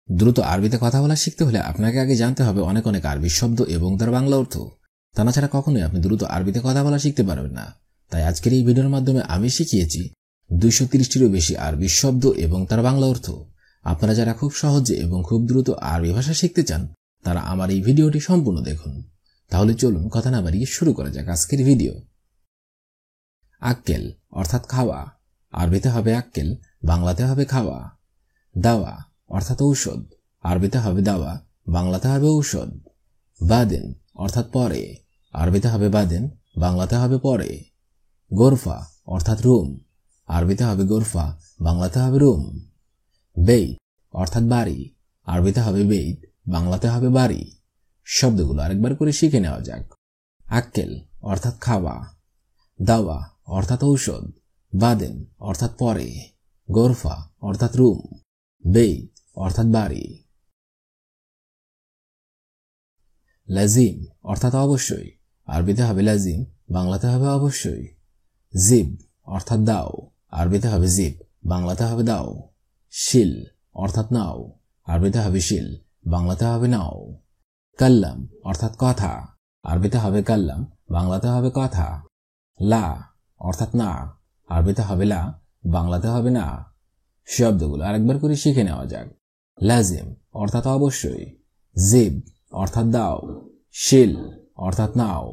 দ্রুত আরবিতে কথা বলা শিখতে হলে আপনাকে আগে জানতে হবে অনেক অনেক আরবি শব্দ এবং তার বাংলা অর্থ। তা না ছাড়া কখনোই আপনি দ্রুত আরবিতে কথা বলা শিখতে পারবেন না। তাই আজকের এই ভিডিওর মাধ্যমে আমি শিখিয়েছি 230টিরও বেশি আরবি শব্দ এবং তার বাংলা অর্থ। আপনারা যারা খুব সহজে এবং খুব দ্রুত আরবি ভাষা শিখতে চান তারা আমার এই ভিডিওটি সম্পূর্ণ দেখুন। তাহলে চলুন কথা না বাড়িয়ে শুরু করা যাক আজকের ভিডিও। আক্কেল অর্থাৎ খাওয়া, আরবিতে হবে আক্কেল, বাংলাতে হবে খাওয়া। দাওয়া অর্থাৎ ঔষধ, আরবিতে হবে দাওয়া, বাংলাতে হবে ঔষধ। বাদেন অর্থাৎ পরে, আরবিতে হবে বাদেন, বাংলাতে হবে পরে। গোরফা অর্থাৎ রুম, আরবিতে হবে গোরফা, বাংলাতে হবে রুম। বেইত অর্থাৎ বাড়ি, আরবিতে হবে বেইত, বাংলাতে হবে বাড়ি। শব্দগুলো আরেকবার করে শিখে নেওয়া যাক। আক্কেল অর্থাৎ খাওয়া, দাওয়া অর্থাৎ ঔষধ, বাদেন অর্থাৎ পরে, গোরফা অর্থাৎ রুম, বেইত অর্থাৎ বাড়ি। লাজিম অর্থাৎ অবশ্যই, আরবিতে হবে লাজিম, বাংলাতে হবে অবশ্যই। জিব অর্থাৎ দাও, আরবিতে হবে জিব, বাংলাতে হবে দাও। শিল অর্থাৎ নাও, আরবিতে হবে শিল, বাংলাতে হবে নাও। কাল্লাম অর্থাৎ কথা, আরবিতে হবে কাল্লাম, বাংলাতে হবে কথা। লা অর্থাৎ না, আরবিতে হবে লা, বাংলাতে হবে না। শব্দগুলো আরেকবার করে শিখে নেওয়া যাক। লাজিম অর্থাৎ অবশ্যই, জিব অর্থাৎ দাও, শিল অর্থাৎ নাও,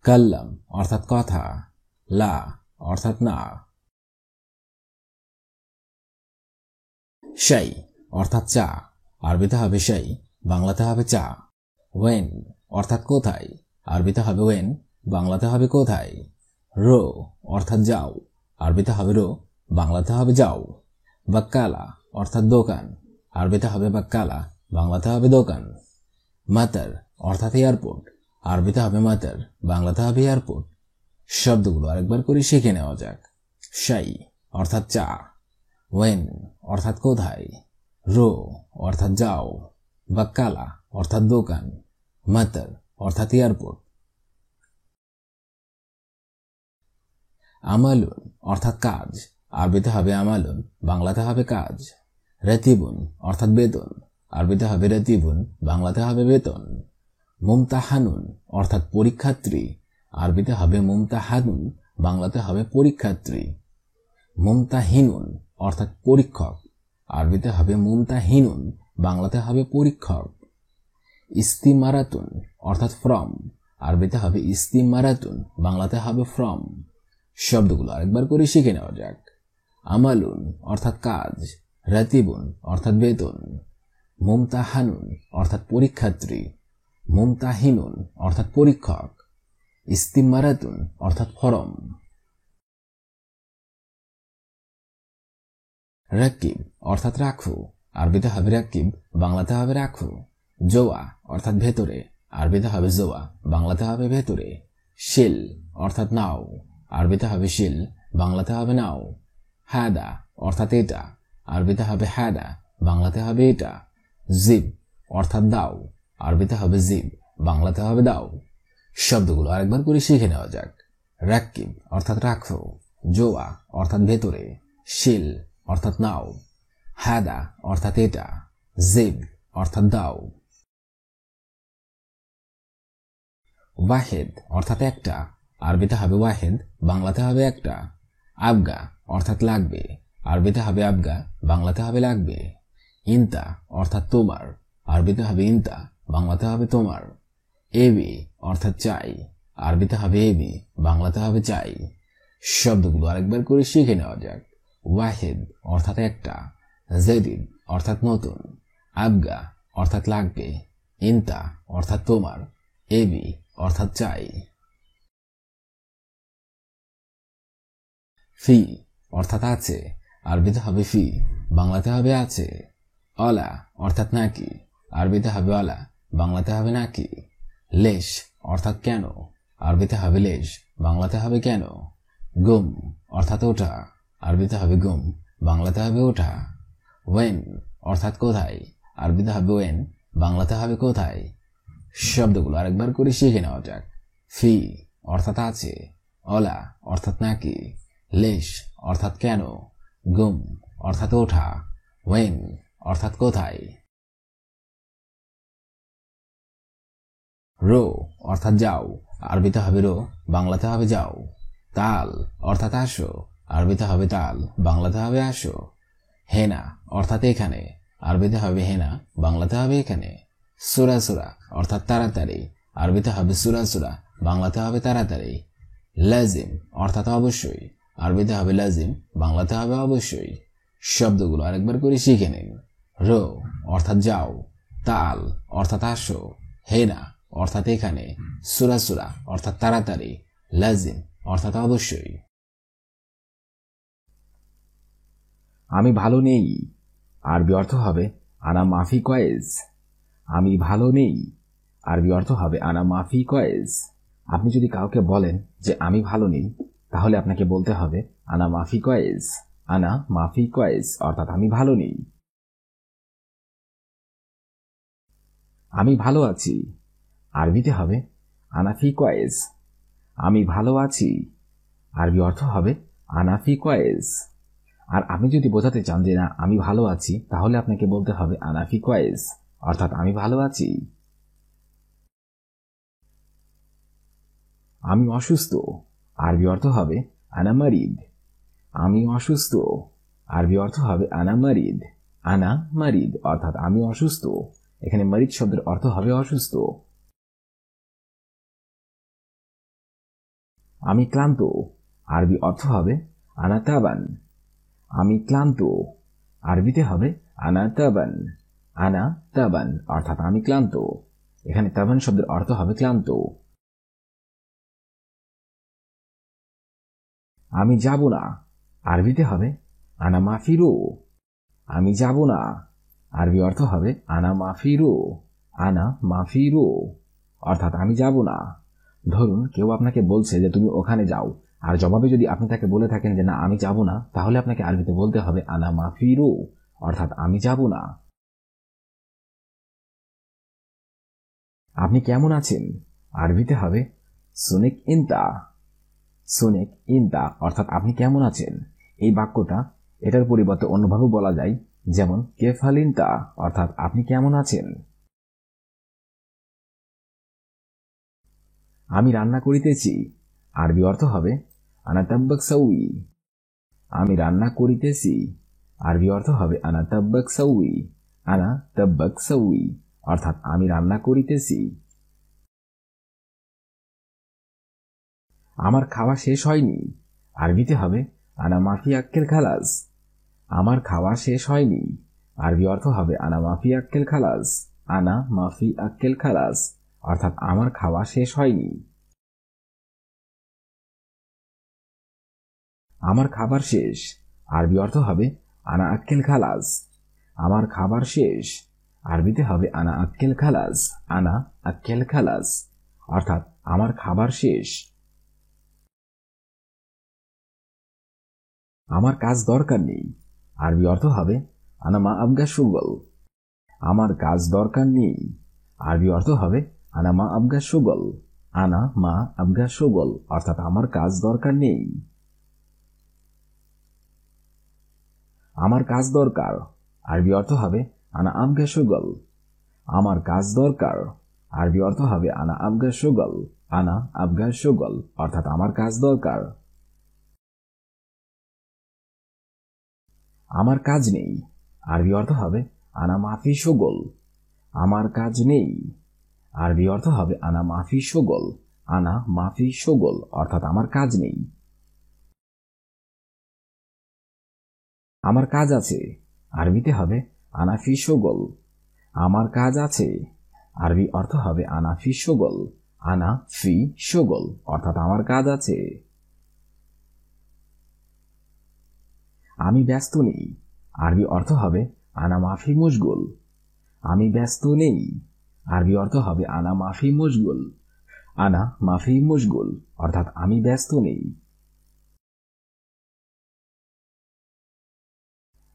কাল্লাম অর্থাৎ কথা, লা অর্থাৎ না। শাই অর্থাৎ চা, আরবিতে হবে শাই, বাংলাতে হবে চা। ওয়েন অর্থাৎ কোথায়, আরবিতে হবে ওয়েন, বাংলাতে হবে কোথায়। রো অর্থাৎ যাও, আরবিতে হবে রো, বাংলাতে হবে যাও। বাক্কালা অর্থাৎ দোকান, আরবিতে হবে বাক্কালা, বাংলাতে হবে দোকান। মাতার অর্থাৎ এয়ারপোর্ট, আরবিতে হবে মাতার, বাংলাতে হবে এয়ারপোর্ট। শব্দগুলো আরেকবার করে শিখে নেওয়া যাক। শাই অর্থাৎ চা, ওয়েন অর্থাৎ কোথায়, রো অর্থাৎ যাও, বাক্কালা অর্থাৎ দোকান, মাতার অর্থাৎ এয়ারপোর্ট। আমালুন অর্থাৎ কাজ, আরবিতে হবে আমালুন, বাংলাতে হবে কাজ। রাতিবুন অর্থাৎ বেতন, আরবিতে হবে রাতিবুন, বাংলাতে হবে বেতন। মুমতাহানুন অর্থাৎ পরীক্ষার্থী, আরবিতে হবে মুমতাহানুন, বাংলাতে হবে পরীক্ষার্থী। মুমতাহিনুন অর্থাৎ পরীক্ষক, আরবিতে হবে মুমতাহিনুন, বাংলাতে হবে পরীক্ষক। ইস্তিমারাতুন অর্থাৎ ফ্রম, আরবিতে হবে ইস্তিমারাতুন, বাংলাতে হবে ফ্রম। শব্দগুলো আরেকবার করে শিখে নেওয়া যাক। আমালুন অর্থাৎ কাজ, রাতিবুন অর্থাৎ বেতন, মুমতাহানুন অর্থাৎ পরীক্ষার্থী, মুমতাহিনুন অর্থাৎ পরীক্ষক, ইস্তিমারাতুন অর্থাৎ ফরম। রাকিব অর্থাৎ রাখো, আরবিতে হবে রাকিব, বাংলাতে হবে রাখো। জোয়া অর্থাৎ ভেতরে, আরবিতে হবে জোয়া, বাংলাতে হবে ভেতরে। শিল অর্থাৎ নাও, আরবিতে হবে শিল, বাংলাতে হবে নাও। হাদা অর্থাৎ এটা, আরবিতে হবে হাদা, বাংলাতে হবে এটা। জিব অর্থাৎ দাও, আরবিতে হবে জিব, বাংলাতে হবে দাও। শব্দগুলো আরেকবার করে শিখে নেওয়া যাক। রাকিব অর্থাৎ রাখো, জোয়া অর্থাৎ ভেতরে, শিল অর্থাৎ নাও, হাদা অর্থাৎ এটা, জিব অর্থাৎ দাও। ওয়াহেদ অর্থাৎ একটা, আরবিতে হবে ওয়াহেদ, বাংলাতে হবে একটা। আবগা অর্থাৎ লাগবে, আরবিতে হবে আবগা, বাংলাতে হবে লাগবে। ইনতা অর্থাৎ তোমার, আরবিতে হবে ইনতা, বাংলাতে হবে তোমার। এবি অর্থাৎ চাই, আরবিতে হবে এবি, বাংলাতে হবে চাই। শব্দগুলো আরেকবার করে শিখে নেওয়া যাক। ওয়াহেদ অর্থাৎ একটা, জেদিদ অর্থাৎ নতুন, আবগা অর্থাৎ লাগবে, ইনতা অর্থাৎ তোমার, এবি অর্থাৎ চাই। ফি অর্থাৎ আছে, আরবিতে হবে ফি, বাংলাতে হবে আছে। অলা অর্থাৎ নাকি, আরবিতে হবে অলা, বাংলাতে হবে নাকি। লেশ অর্থাৎ কেন, আরবিতে হবে লেশ, বাংলাতে হবে কেন। গুম অর্থাৎ ওঠা, আরবিতে হবে গুম, বাংলাতে হবে ওঠা। ওয়েন অর্থাৎ কোথায়, আরবিতে হবে ওয়েন, বাংলাতে হবে কোথায়। শব্দগুলো আরেকবার করে শিখে নেওয়া যাক। ফি অর্থাৎ আছে, অলা অর্থাৎ নাকি, লেশ অর্থাৎ কেন, গুম অর্থাৎ ওঠা, ওয়েন অর্থাৎ কোথায়। রো অর্থাৎ যাও, আরবিতে হবে রো, বাংলাতে হবে যাও। তাল অর্থাৎ আসো, আরবিতে হবে তাল, বাংলাতে হবে আসো। হেনা অর্থাৎ এখানে, আরবিতে হবে হেনা, বাংলাতে হবে এখানে। সুরা সুরা অর্থাৎ তাড়াতাড়ি, আরবিতে হবে সুরা সুরা, বাংলাতে হবে তাড়াতাড়ি। লাজিম অর্থাৎ অবশ্যই, আরবিতে হবে লাজিম, বাংলাতে হবে অবশ্যই। শব্দগুলো আরেকবার করে শিখে নিন। রো অর্থাৎ যাও, তাল অর্থাৎ আসো, হেনা অর্থাৎ এখানে, সুরা সুরা অর্থাৎ তাড়াতাড়ি, লাজিম অর্থাৎ অবশ্যই। আমি ভালো নেই, আরবি অর্থ হবে আনা মাফি কয়েজ। আমি ভালো নেই, আরবি অর্থ হবে আনা মাফি কয়েজ। আপনি যদি কাউকে বলেন যে আমি ভালো নেই, তাহলে আপনাকে বলতে হবে আনা মাফি কয়েজ, আনা মাফি কয়েজ, অর্থাৎ আমি ভালো নেই। আমি ভালো আছি, আরবিতে হবে আনাফি কয়েজ। আমি ভালো আছি, আরবি অর্থ হবে আনাফি কয়েজ। আর আপনি যদি বোঝাতে চান যে না আমি ভালো আছি, তাহলে আপনাকে বলতে হবে আনাফি কয়েজ, অর্থাৎ আমি ভালো আছি। আমি অসুস্থ, আরবি অর্থ হবে আনা মারিদ। আমি অসুস্থ, আরবি অর্থ হবে আনা মারিদ। আনা মারিদ অর্থাৎ আমি অসুস্থ। এখানে মারিদ শব্দের অর্থ হবে অসুস্থ। আমি ক্লান্ত, আরবি অর্থ হবে আনা তাবান। আমি ক্লান্ত, আরবিতে হবে আনা তাবান। আনা তাবান অর্থাৎ আমি ক্লান্ত। এখানে তাবান শব্দের অর্থ হবে ক্লান্ত। আমি যাব না, আরবিতে হবে আনা মাফিরু। আমি যাব না, আরবি অর্থ হবে আনা মাফিরু। আনা মাফিরু অর্থাৎ আমি যাব না। ধরুন কেউ আপনাকে বলছে যে তুমি ওখানে যাও, আর জবাবে যদি আপনি তাকে বলে থাকেন যে না আমি যাব না, তাহলে আপনাকে আরবিতে বলতে হবে আনা মাফিরু, অর্থাৎ আমি যাব না। আপনি কেমন আছেন, আরবিতে হবে সুনেক ইনতা। সুনেক ইনতা অর্থাৎ আপনি কেমন আছেন। এই বাক্যটা এটার পরিবর্তে অন্যভাবে বলা যায়, যেমন কেফালিনতা অর্থাৎ আপনি কেমন আছেন। আমি রান্না করিতেছি, আরবি অর্থ হবে আনা তাব্বাক সাউই। আমি রান্না করিতেছি, আরবি অর্থ হবে আনা তাব্বাক সাউই। আনা তাব্বাক সাউই অর্থাৎ আমি রান্না করিতেছি। আমার খাওয়া শেষ হয়নি, আরবিতে হবে আনা মাফি আক্কেল খালাস। আমার খাওয়া শেষ হয়নি, আরবি অর্থ হবে আনা মাফি আক্কেল খালাস। আনা মাফি আক্কেল খালাস অর্থাৎ আমার খাওয়া শেষ হয়নি। আমার খাবার শেষ, আরবি অর্থ হবে আনা আক্কেল খালাস। আমার খাবার শেষ, আরবিতে হবে আনা আক্কেল খালাস। আনা আক্কেল খালাস অর্থাৎ আমার খাবার শেষ। আমার কাজ দরকার নেই, আরবি অর্থ হবে আনা মা আবগা সুগল। আমার কাজ দরকার নেই, আরবি অর্থ হবে আনা মা আবগা সুগল। আনা মা আবগা সুগল অর্থাৎ আমার কাজ দরকার নেই। আমার কাজ দরকার, আরবি অর্থ হবে আনা আবগা সুগল। আমার কাজ দরকার, আরবি অর্থ হবে আনা আবগা সুগল। আনা আবগা সুগল অর্থাৎ আমার কাজ দরকার। আমার কাজ নেই, আরবি অর্থ হবে আনা মাফি সুগল। আমার কাজ নেই, আরবি অর্থ হবে আনা মাফি সুগল। আনা মাফি সুগল অর্থাৎ আমার কাজ নেই। আমার কাজ আছে, আরবিতে হবে আনা ফি সুগল। আমার কাজ আছে, আরবি অর্থ হবে আনা ফি সুগল। আনা ফি সুগল অর্থাৎ আমার কাজ আছে। আমি ব্যস্ত নেই, আরবি অর্থ হবে আনা মাফি মুশগুল। আমি ব্যস্ত নেই, আরবি অর্থ হবে আনা মাফি মুশগুল। আনা মাফি মুশগুল অর্থাৎ আমি ব্যস্ত নেই।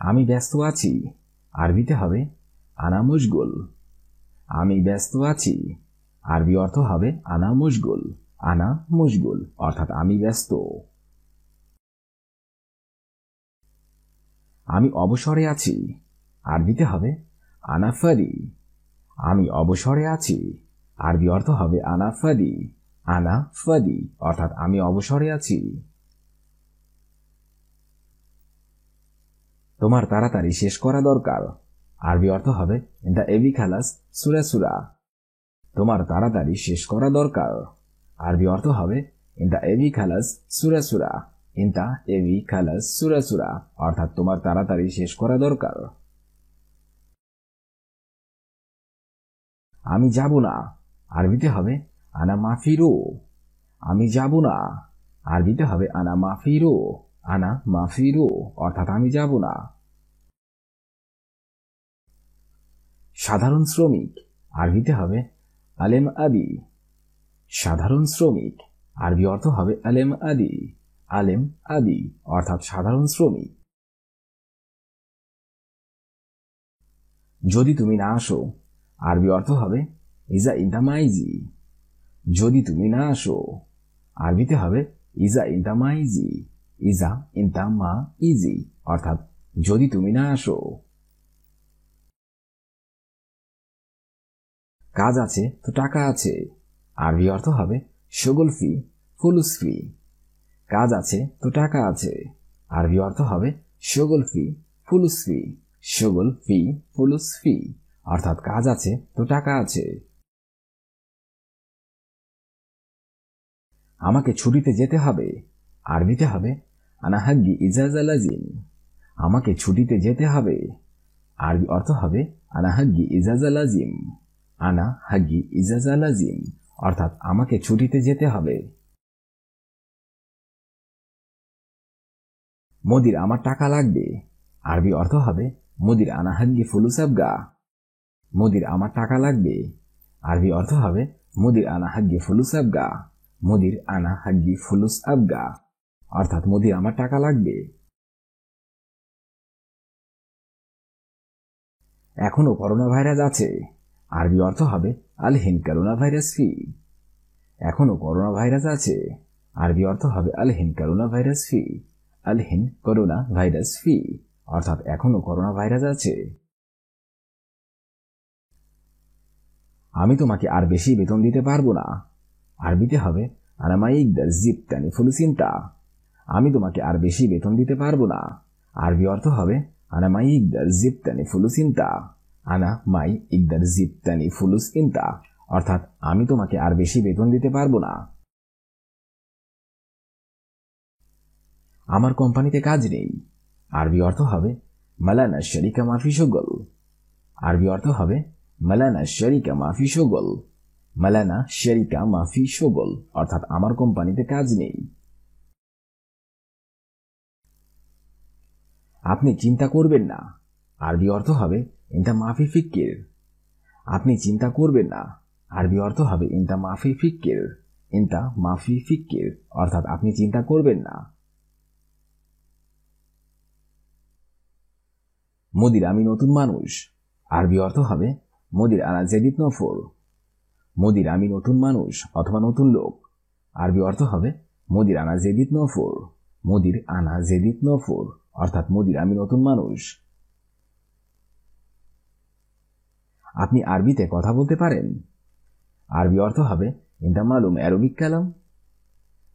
আমি ব্যস্ত আছি, আরবিতে হবে আনা মুশগুল। আমি ব্যস্ত আছি, আরবি অর্থ হবে আনা মুশগুল। আনা মুশগুল অর্থাৎ আমি ব্যস্ত। আমি অবসরে আছি, আরবিতে হবে আনা ফারি। আমি অবসরে আছি, আরবি অর্থ হবে আনা ফাদি। আনা ফাদি অর্থাৎ আমি অবসরে আছি। তোমার তাড়াতাড়ি শেষ করা দরকার। আরবি অর্থ হবে ইনতা এবি খালাস সুরা সুরা। তোমার তাড়াতাড়ি শেষ করা দরকার। আরবি অর্থ হবে ইনতা এবি খালাস সুরা সুরা। ইনতা এবি খালাস সুরা সুরা অর্থাৎ তোমার তাড়াতাড়ি শেষ করা দরকার। আমি যাব না। আরবিতে হবে আনা মাফিরো। আমি যাব না। আরবিতে হবে আনা মাফিরো। আনা মাফিরো অর্থাৎ আমি যাব না। সাধারণ শ্রমিক। আরবিতে হবে আলেম আদি। সাধারণ শ্রমিক। আরবি অর্থ হবে আলেম আদি। আলেম আদি অর্থাৎ সাধারণ শ্রমিক। যদি তুমি না আসো। আরবি অর্থ হবে ইজা ইনতা মাইজি। যদি তুমি না আসো। আরবিতে হবে ইজা ইনতা মাইজি। ইজা ইনতা মা ইজি অর্থাৎ যদি তুমি না আসো। কাজ আছে তো টাকা আছে। আরবি অর্থ হবে শগল ফি ফুলুস ফি। কাজ আছে তো টাকা আছে। আরবি অর্থ হবে শগল ফি ফুলুস ফি। শগল ফি ফুলুস ফি অর্থাৎ কাজ আছে তো টাকা আছে। আমাকে ছুটিতে যেতে হবে। আরবিতে হবে আনা হাগ্গি ইজাজা লাজিম। আমাকে ছুটিতে যেতে হবে। আরবি অর্থ হবে আনা হাগ্গি ইজাজা লাজিম। আনা হাগ্গি ইজাজা লাজিম অর্থাৎ আমাকে ছুটিতে যেতে হবে। মোদির আমার টাকা লাগবে। আরবি অর্থ হবে মোদির আনা হাগ্গি ফুলুস আবগা। মোদির আমার টাকা লাগবে। আরবি অর্থ হবে মোদির আনা হাগ্গি ফুলুস আবগা। মোদির আনা হাগ্গি ফুলুস আবগা অর্থাৎ মোদির আমার টাকা লাগবে। এখনো করোনা ভাইরাস আছে। আরবি অর্থ হবে আলহিন করোনা ভাইরাস ফি। এখনো করোনা ভাইরাস আছে। আরবি অর্থ হবে আলহিন করোনা ভাইরাস ফি। আলহিন করোনা ভাইরাস ফি অর্থাৎ এখনো করোনা ভাইরাস আছে। আমি তোমাকে আর বেশি বেতন দিতে পারবো না। আরবিতে হবে আনা মাই ইকদার জিবতানি ফুলুসিনতা। আমি তোমাকে আর বেশি বেতন দিতে পারবো না। আরবি অর্থ হবে আনা মাই ইকদার জিবতানি ফুলুসিনতা। আনা মাই ইকদার জিবতানি ফুলুস ইনতা অর্থাৎ আমি তোমাকে আর বেশি বেতন দিতে পারবো না। আমার কোম্পানিতে কাজ নেই। আরবি অর্থ হবে মালানা শরিকা মাফি শগল। আরবি অর্থ হবে মালানা শরিকা মাফি শগল। মালানা শরিকা মাফি শগল অর্থাৎ আমার কোম্পানিতে কাজ নেই। আপনি চিন্তা করবেন না। আরবি অর্থ হবে ইনতা মাফি ফিক্কির। আপনি চিন্তা করবেন না। আরবি অর্থ হবে ইনতা মাফি ফিক্কির। ইনতা মাফি ফিক্কির অর্থাৎ আপনি চিন্তা করবেন না। মোদির আমি নতুন মানুষ। আরবি অর্থ হবে মোদির আনা জেদিদ নফর। মোদির আমি নতুন মানুষ অথবা নতুন লোক। আরবি অর্থ হবে মোদির আনা জেদিদ নফর। মোদির আনা জেদিদ নফর অর্থাৎ মোদির আমি নতুন মানুষ। আপনি আরবিতে কথা বলতে পারেন। আরবি অর্থ হবে ইনতা মালুম অ্যারবিক কালাম।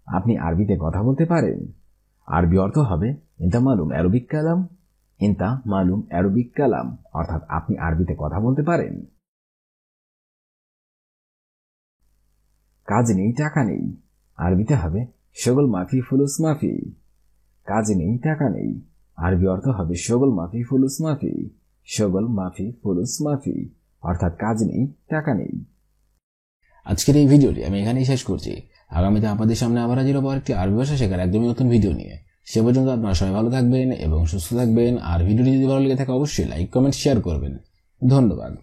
আপনি আরবিতে কথা বলতে পারেন। আরবি অর্থ হবে ইনতা মালুম অ্যারবিক কালাম। ইনতা মালুম অ্যারবিক কালাম অর্থাৎ আপনি আরবিতে কথা বলতে পারেন। কাজ নেই টাকা নেই। আরবিতে হবে শগল মাফি ফুলুস মাফি। কাজ নেই টাকা নেই। আরবি অর্থ হবে শগল মাফি ফুলুস মাফি। শগল মাফি ফুলুস মাফি অর্থাৎ কাজ নেই টাকা নেই। আজকের এই ভিডিওটি আমি এখানেই শেষ করছি। আগামীতে আপনাদের সামনে আবার হাজির হবো একটি আরবি ভাষা শেখার একদমই নতুন ভিডিও নিয়ে। সে পর্যন্ত আপনারা সবাই ভালো থাকবেন এবং সুস্থ থাকবেন। আর ভিডিওটি যদি ভালো লেগে থাকে অবশ্যই লাইক কমেন্ট শেয়ার করবেন। ধন্যবাদ।